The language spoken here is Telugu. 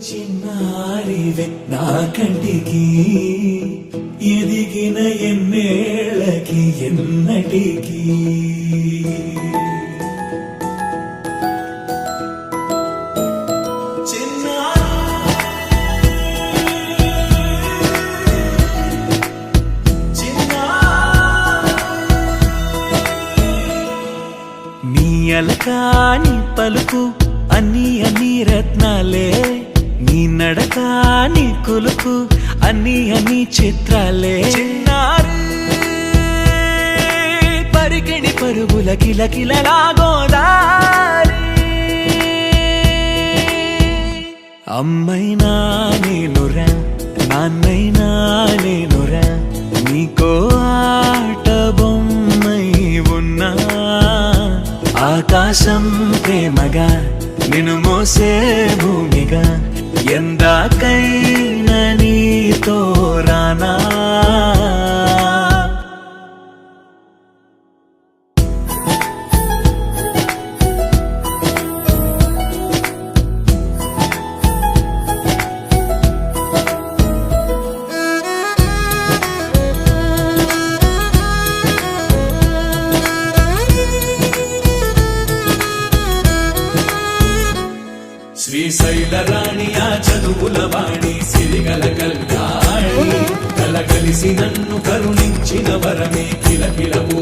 చిన్నారివే నా కంటికి ఎదిగిన ఎన్నేళ్ళకి ఎన్నటికి నీ అలకాని పలుకు అన్ని రత్నాలే నీ నడక నీ కొలుకు అన్ని చిత్రాలే పరికిణి పరుగుల కిలకిలలా గోదారి అమ్మైనా నేనురా నాన్నైనా నేనురా నీకో ఆట బొమ్మై ఉన్నా ఆకాశం ప్రేమగా నిన్ను మోసే భూమిగా ఎందాకైనా నీతో రానా శ్రీశైల రాణి ఆ చదువుల వాణి సిరిగల కళ్యాణి కలగలిసి నన్ను కరుణించిన వరమే కిలకిలవు